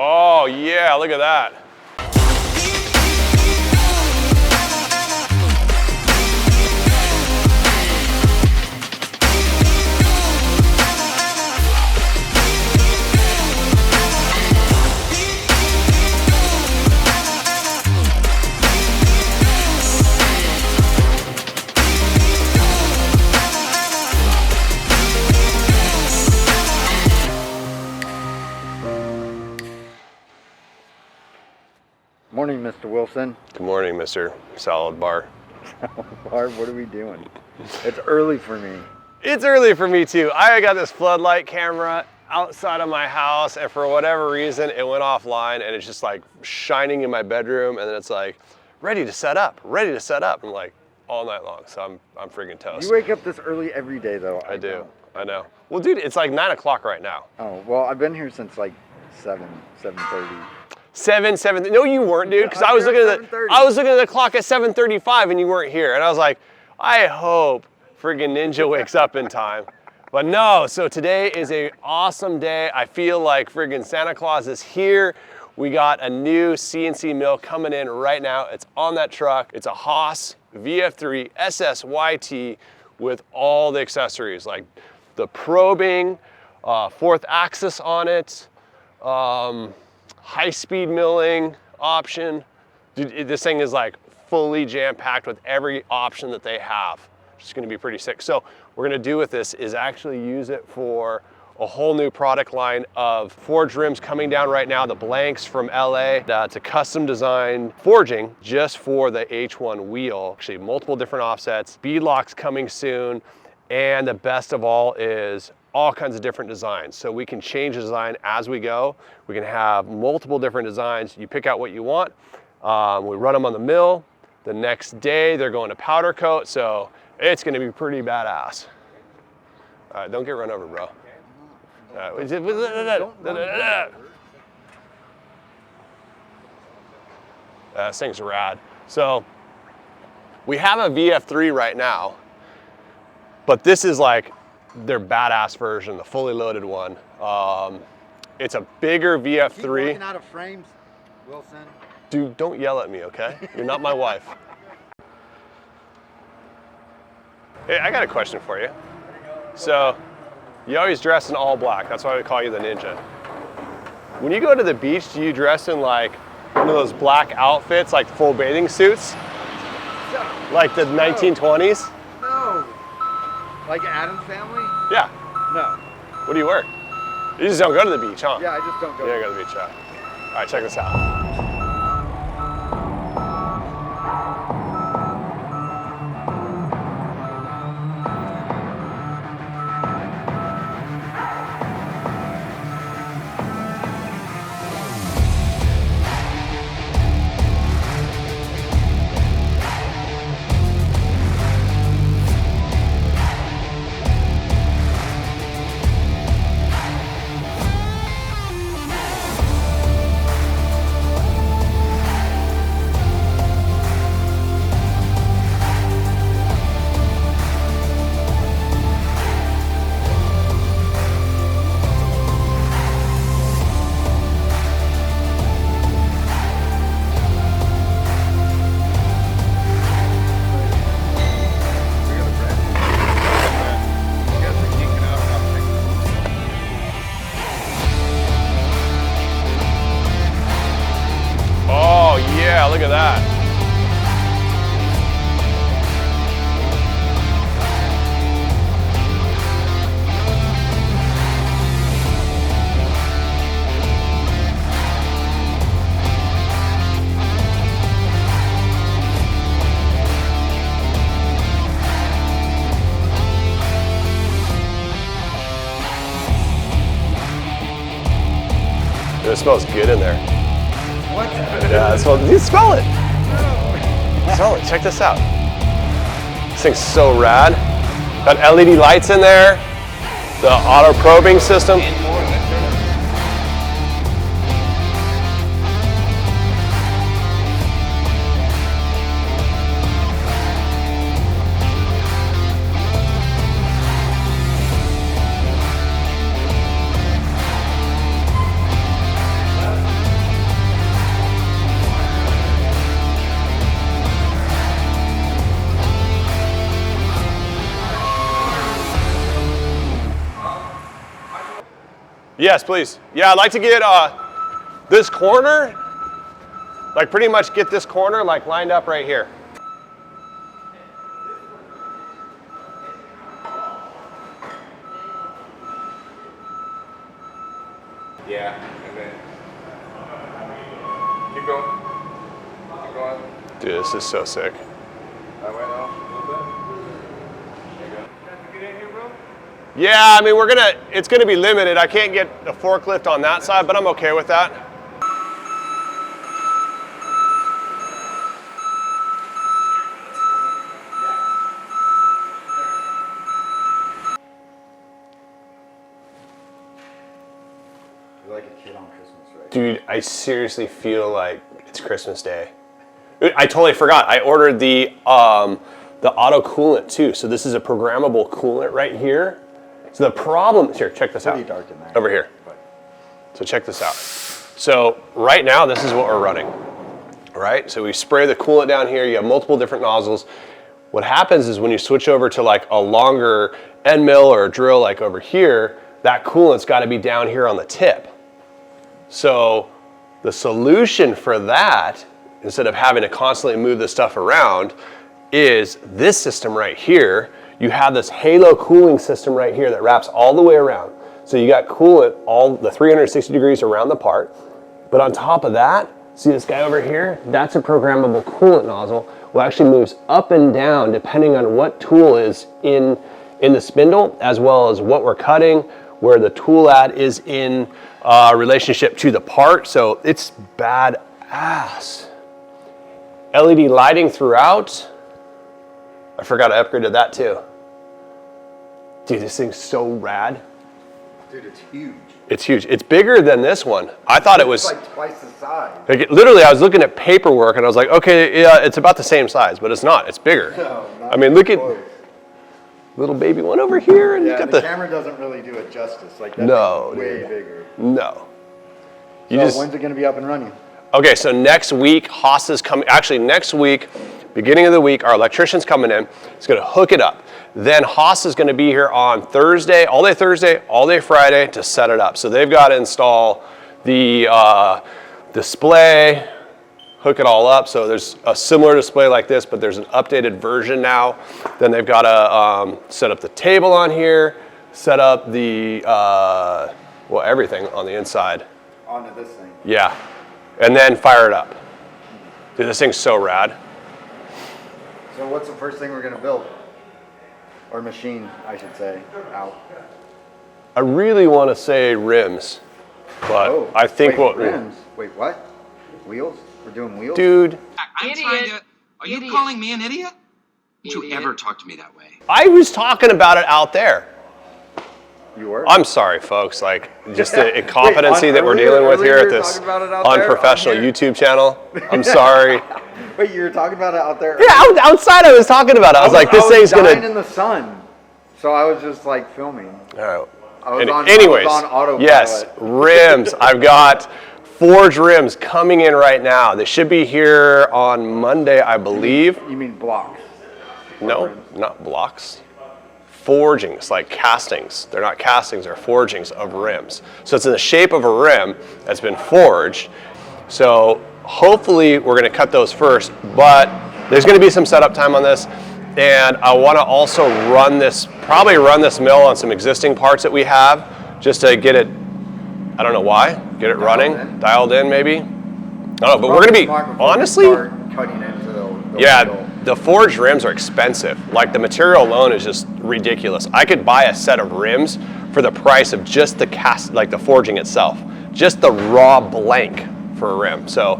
Oh yeah, look at that. Morning, Mr. Wilson. Good morning, Mr. Salad Bar. Bart, what are we doing? It's early for me. It's early for me too. I got this floodlight camera outside of my house, and for whatever reason, it went offline, and it's just like shining in my bedroom, and then it's like, ready to set up, ready to set up. I'm like, all night long, so I'm freaking toast. You wake up this early every day, though. I do. I know. Well, dude, it's like 9 o'clock right now. Oh, well, I've been here since like 7:30. 7. No, you weren't, dude. Because I was looking at the clock at 7:35, and you weren't here. And I was like, I hope friggin' Ninja wakes up in time. But no. So today is an awesome day. I feel like friggin' Santa Claus is here. We got a new CNC mill coming in right now. It's on that truck. It's a Haas VF3 SSYT with all the accessories, like the probing, fourth axis on it. High-speed milling option. Dude, this thing is like fully jam-packed with every option that they have. It's gonna be pretty sick. So what we're gonna do with this is actually use it for a whole new product line of forged rims coming down right now, the blanks from LA. It's a custom designed forging just for the H1 wheel. Actually, multiple different offsets, beadlocks coming soon, and the best of all is all kinds of different designs. So we can change the design as we go. We can have multiple different designs. You pick out what you want. We run them on the mill. The next day they're going to powder coat. So it's gonna be pretty badass. All right, don't get run over, bro. This thing's rad. So we have a VF3 right now, but this is like their badass version, the fully loaded one. It's a bigger VF3. Keep working out of frames, Wilson. Dude, don't yell at me, okay? You're not my wife. Hey, I got a question for you. So, you always dress in all black. That's why we call you the Ninja. When you go to the beach, do you dress in like one of those black outfits, like full bathing suits? Like the 1920s? No. Like Adam's Family? Yeah. No. What do you wear? You just don't go to the beach, huh? Yeah, I just don't go. You don't go to the beach, huh? All right, check this out. Yeah, look at that. It smells good in there. What? Yeah, it smells, you smell it. Smell it, check this out. This thing's so rad. Got LED lights in there, the auto probing system. Yes, please. Yeah, I'd like to get this corner, like pretty much get this corner like lined up right here. Yeah, and then keep going. Keep going. Dude, this is so sick. That way though, a little bit. There you go. Get in here, bro. Yeah, I mean, it's gonna be limited. I can't get a forklift on that side, but I'm okay with that. You're like a kid on Christmas, right? Dude, I seriously feel like it's Christmas Day. I totally forgot. I ordered the auto coolant too. So this is a programmable coolant right here. So the problem, here, check this out. Pretty dark in there. Over here. So check this out. So right now, this is what we're running. All right, so we spray the coolant down here. You have multiple different nozzles. What happens is when you switch over to like a longer end mill or a drill like over here, that coolant's got to be down here on the tip. So the solution for that, instead of having to constantly move this stuff around, is this system right here. You have this halo cooling system right here that wraps all the way around. So you got coolant all the 360 degrees around the part. But on top of that, see this guy over here? That's a programmable coolant nozzle. Well, actually moves up and down depending on what tool is in the spindle, as well as what we're cutting, where the tool at is in relationship to the part. So it's badass. LED lighting throughout. I forgot I upgraded that too. Dude, this thing's so rad. Dude, it's huge. It's huge. It's bigger than this one. I thought it was It's like twice the size. like, literally, I was looking at paperwork and I was like, okay, yeah, it's about the same size, but it's not. It's bigger. No, not I mean, look at close. little baby one over here, and you Yeah, got the camera doesn't really do it justice. Like that No, thing's way dude. bigger. no. You So just when's it gonna be up and running? okay. So next week, Haas is coming. Actually, next week, beginning of the week, our electrician's coming in. He's going to hook it up. Then Haas is going to be here on Thursday, all day Friday to set it up. So they've got to install the display, hook it all up. So there's a similar display like this, but there's an updated version now. Then they've got to set up the table on here, set up the, well, everything on the inside. Onto this thing. Yeah, and then fire it up. Dude, this thing's so rad. So what's the first thing we're gonna build? Or machine, I should say, out. I really want to say rims, but I think wait, what rims. Wait, what? Wheels? We're doing wheels? dude, I'm trying to. Are you calling me an idiot? Don't you ever talk to me that way? I was talking about it out there. You were? I'm sorry, folks. Like, just the incompetency Wait, that we're earlier- dealing with here earlier at you were this talking about it out there, unprofessional on here? YouTube channel. I'm sorry. Wait, you were talking about it out there? Yeah, outside I was talking about it. I was like, this thing's dying gonna. in the sun. So I was just like filming. All right. I was on Anyways, autopilot. yes, rims. I've got forged rims coming in right now. They should be here on Monday, I believe. You mean blocks? No, rims? not blocks. Forgings, like castings. They're not castings, they're forgings of rims. So it's in the shape of a rim that's been forged. So hopefully we're gonna cut those but there's gonna be some setup time on this. And I wanna also probably run this mill on some existing parts that we have, just to get it, I don't know why, get it running, dialed in maybe. I don't know, but we're gonna be, honestly, Cutting into the yeah, wheel. the forged rims are expensive. Like the material alone is just ridiculous. I could buy a set of rims for the price of just the like the forging itself, just the raw blank for a rim. So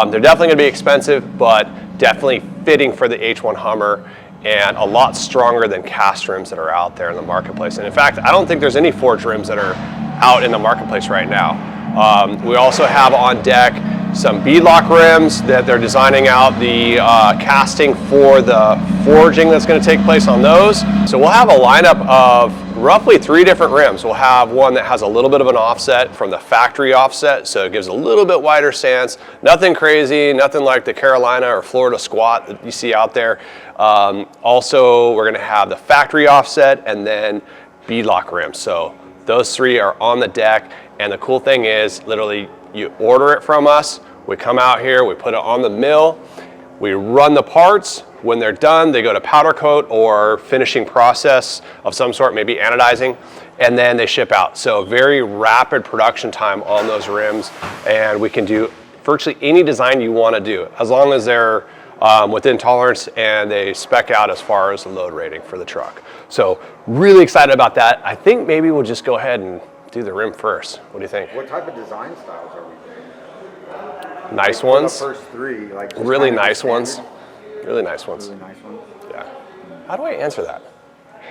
they're definitely gonna be expensive, but definitely fitting for the H1 Hummer and a lot stronger than cast rims that are out there in the marketplace. And in fact, I don't think there's any forged rims that are out in the marketplace right now. We also have on deck some beadlock rims that they're designing out the casting for the forging that's going to take place on those. So we'll have a lineup of roughly 3 different rims. We'll have one that has a little bit of an offset from the factory offset, so it gives a little bit wider stance. Nothing crazy, nothing like the Carolina or Florida squat that you see out there. Also, we're going to have the factory offset and then beadlock rims. So Those 3 are on the deck, and the cool thing is, literally, you order it from us, we come out here, we put it on the mill, we run the parts. When they're done, they go to powder coat or finishing process of some sort, maybe anodizing, and then they ship out. So very rapid production time on those rims, and we can do virtually any design you want to do, as long as they're within tolerance and they spec out as far as the load rating for the truck. So really excited about that. I think maybe we'll just go ahead and do the rim first. What do you think? What type of design styles are we doing? Nice Like, ones. for the first 3, like just Really kind of nice ones. standard? Really nice ones. Really nice ones. Yeah. How do I answer that?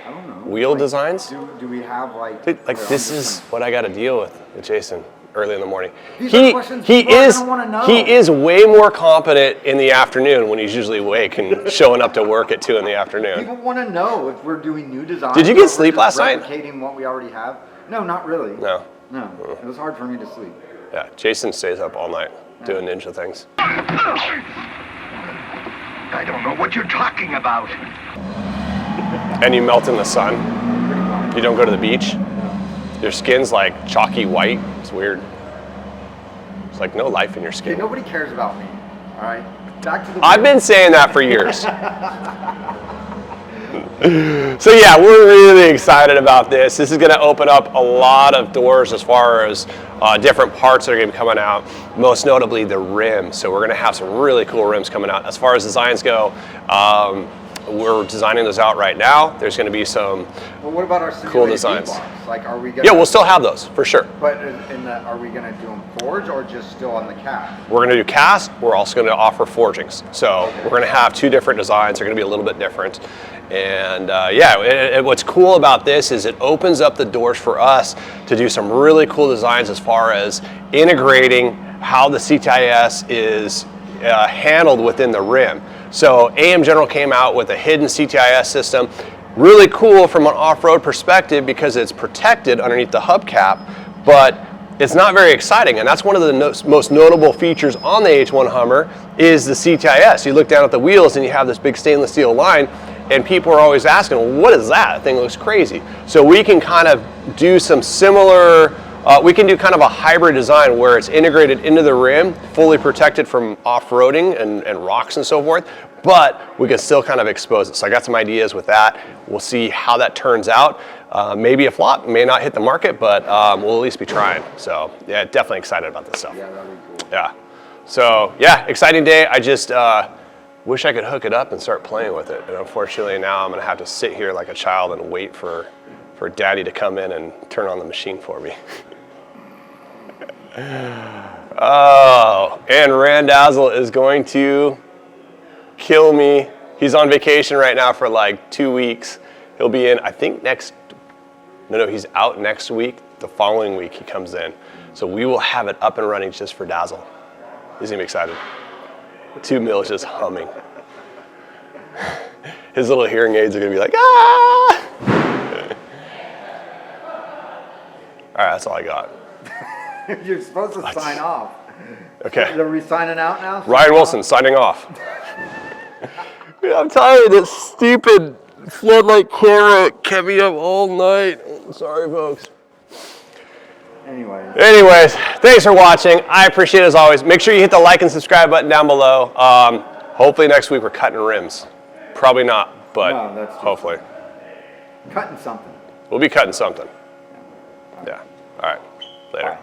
I don't know. Wheel Like, designs? Do we have like? Dude, like here, this I'm is just what I got to deal with Jason early in the morning. These are questions people are gonna wanna know. He is way more competent in the afternoon when he's usually awake and showing up to work at 2 in the afternoon. People want to know if we're doing new designs. Did you or get we're sleep just last night? Replicating what we already have. No, not really. No. No, it was hard for me to sleep. Yeah, Jason stays up all night doing ninja things. I don't know what you're talking about. And you melt in the sun. You don't go to the beach. Your skin's like chalky white. It's weird. It's like no life in your Okay, skin. nobody cares about me. All right, back to the. I've been saying that for years. So yeah, we're really excited about this. This is going to open up a lot of doors as far as different parts that are going to be coming out, most notably the rim. So we're going to have some really cool rims coming out. As far as designs go, we're designing those out right now. There's going to be some Well, what about our cool simulated designs. V-box? Like, are we gonna? Yeah, we'll still have those for sure. But are we gonna do them forged or just still on the cab? We're going to do cast. We're also going to offer forgings. So we're going to have 2 different designs. They're going to be a little bit different. And what's cool about this is it opens up the doors for us to do some really cool designs as far as integrating how the CTIS is handled within the rim. So AM General came out with a hidden CTIS system. Really cool from an off-road perspective because it's protected underneath the hubcap, but it's not very exciting, and that's one of the most notable features on the H1 Hummer is the CTIS. You look down at the wheels and you have this big stainless steel line, and people are always asking, well, what is that? That thing looks crazy. So we can kind of do some similar, we can do kind of a hybrid design where it's integrated into the rim, fully protected from off-roading and rocks and so forth, but we can still kind of expose it. So I got some ideas with that. We'll see how that turns out. Maybe a flop, may not hit the market, but we'll at least be trying. So yeah, definitely excited about this stuff. Yeah, that'd be cool. Yeah. So yeah, exciting day. I just wish I could hook it up and start playing with it. And unfortunately now I'm gonna have to sit here like a child and wait for daddy to come in and turn on the machine for me. Oh, and Randazzle is going to kill me. He's on vacation right now for like 2 weeks. He'll be in, I think he's out next week. The following week he comes in. So we will have it up and running just for Dazzle. He's gonna be excited. 2 mil is just humming. His little hearing aids are gonna be like, ah! All right, that's all I got. You're supposed to sign off. Okay. Are we signing out now? Ryan Wilson signing off. Dude, I'm tired of this stupid floodlight camera. Kept me up all night. Sorry, folks. Anyways, thanks for watching. I appreciate it as always. Make sure you hit the like and subscribe button down below. Hopefully next week we're cutting rims. Probably not, but No, that's just hopefully. Cutting something. We'll be cutting something. Yeah. All right. Later. Bye.